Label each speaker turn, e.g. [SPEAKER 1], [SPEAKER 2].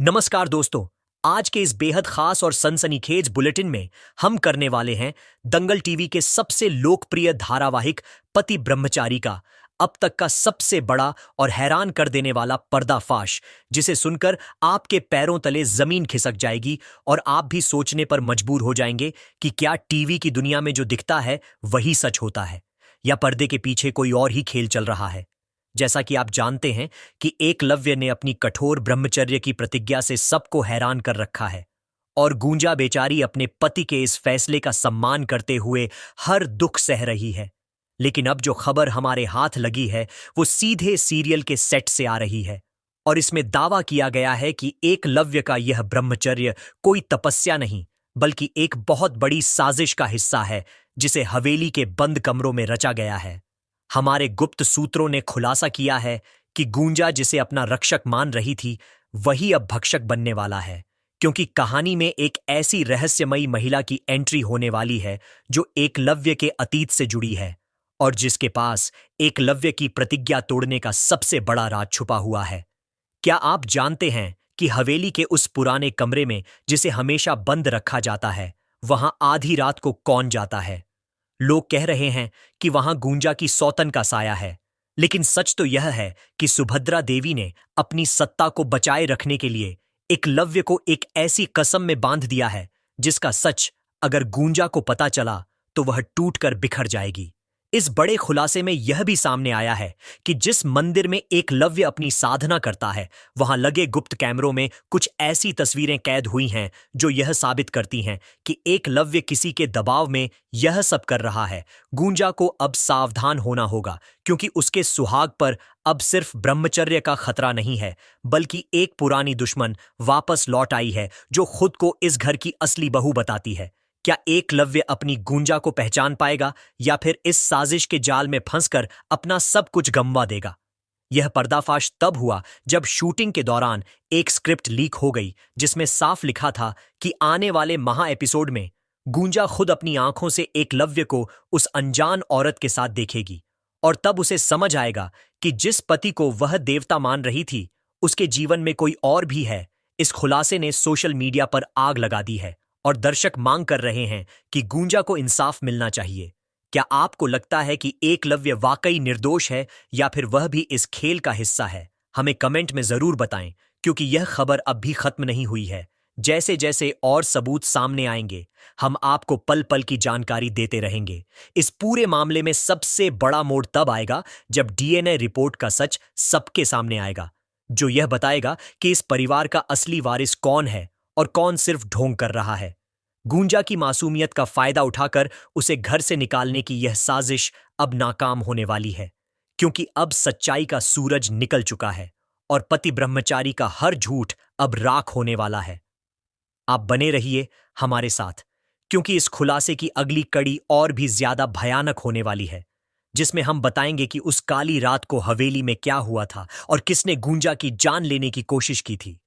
[SPEAKER 1] नमस्कार दोस्तों। आज के इस बेहद खास और सनसनीखेज बुलेटिन में हम करने वाले हैं दंगल टीवी के सबसे लोकप्रिय धारावाहिक पति ब्रह्मचारी का अब तक का सबसे बड़ा और हैरान कर देने वाला पर्दाफाश, जिसे सुनकर आपके पैरों तले जमीन खिसक जाएगी और आप भी सोचने पर मजबूर हो जाएंगे कि क्या टीवी की दुनिया में जो दिखता है वही सच होता है या पर्दे के पीछे कोई और ही खेल चल रहा है। जैसा कि आप जानते हैं कि एकलव्य ने अपनी कठोर ब्रह्मचर्य की प्रतिज्ञा से सबको हैरान कर रखा है और गूंजा बेचारी अपने पति के इस फैसले का सम्मान करते हुए हर दुख सह रही है। लेकिन अब जो खबर हमारे हाथ लगी है वो सीधे सीरियल के सेट से आ रही है और इसमें दावा किया गया है कि एकलव्य का यह ब्रह्मचर्य कोई तपस्या नहीं बल्कि एक बहुत बड़ी साजिश का हिस्सा है जिसे हवेली के बंद कमरों में रचा गया है। हमारे गुप्त सूत्रों ने खुलासा किया है कि गूंजा जिसे अपना रक्षक मान रही थी वही अब भक्षक बनने वाला है, क्योंकि कहानी में एक ऐसी रहस्यमयी महिला की एंट्री होने वाली है जो एकलव्य के अतीत से जुड़ी है और जिसके पास एकलव्य की प्रतिज्ञा तोड़ने का सबसे बड़ा राज छुपा हुआ है। क्या आप जानते हैं कि हवेली के उस पुराने कमरे में जिसे हमेशा बंद रखा जाता है वहां आधी रात को कौन जाता है? लोग कह रहे हैं कि वहां गूंजा की सौतन का साया है, लेकिन सच तो यह है कि सुभद्रा देवी ने अपनी सत्ता को बचाए रखने के लिए एकलव्य को एक ऐसी कसम में बांध दिया है जिसका सच अगर गूंजा को पता चला तो वह टूटकर बिखर जाएगी। इस बड़े खुलासे में यह भी सामने आया है कि जिस मंदिर में एकलव्य अपनी साधना करता है वहां लगे गुप्त कैमरों में कुछ ऐसी तस्वीरें कैद हुई हैं जो यह साबित करती हैं कि एकलव्य किसी के दबाव में यह सब कर रहा है। गूंजा को अब सावधान होना होगा, क्योंकि उसके सुहाग पर अब सिर्फ ब्रह्मचर्य का खतरा नहीं है बल्कि एक पुरानी दुश्मन वापस लौट आई है जो खुद को इस घर की असली बहू बताती है। क्या एकलव्य अपनी गूंजा को पहचान पाएगा या फिर इस साजिश के जाल में फंसकर अपना सब कुछ गंवा देगा? यह पर्दाफाश तब हुआ जब शूटिंग के दौरान एक स्क्रिप्ट लीक हो गई जिसमें साफ लिखा था कि आने वाले महा एपिसोड में गूंजा खुद अपनी आंखों से एकलव्य को उस अनजान औरत के साथ देखेगी और तब उसे समझ आएगा कि जिस पति को वह देवता मान रही थी उसके जीवन में कोई और भी है। इस खुलासे ने सोशल मीडिया पर आग लगा दी है और दर्शक मांग कर रहे हैं कि गूंजा को इंसाफ मिलना चाहिए। क्या आपको लगता है कि एकलव्य वाकई निर्दोष है या फिर वह भी इस खेल का हिस्सा है? हमें कमेंट में जरूर बताएं, क्योंकि यह खबर अब भी खत्म नहीं हुई है। जैसे जैसे और सबूत सामने आएंगे हम आपको पल पल की जानकारी देते रहेंगे। इस पूरे मामले में सबसे बड़ा मोड़ तब आएगा जब डीएनए रिपोर्ट का सच सबके सामने आएगा, जो यह बताएगा कि इस परिवार का असली वारिस कौन है और कौन सिर्फ ढोंग कर रहा है। गूंजा की मासूमियत का फायदा उठाकर उसे घर से निकालने की यह साजिश अब नाकाम होने वाली है, क्योंकि अब सच्चाई का सूरज निकल चुका है और पति ब्रह्मचारी का हर झूठ अब राख होने वाला है। आप बने रहिए हमारे साथ, क्योंकि इस खुलासे की अगली कड़ी और भी ज्यादा भयानक होने वाली है, जिसमें हम बताएंगे कि उस काली रात को हवेली में क्या हुआ था और किसने गूंजा की जान लेने की कोशिश की थी।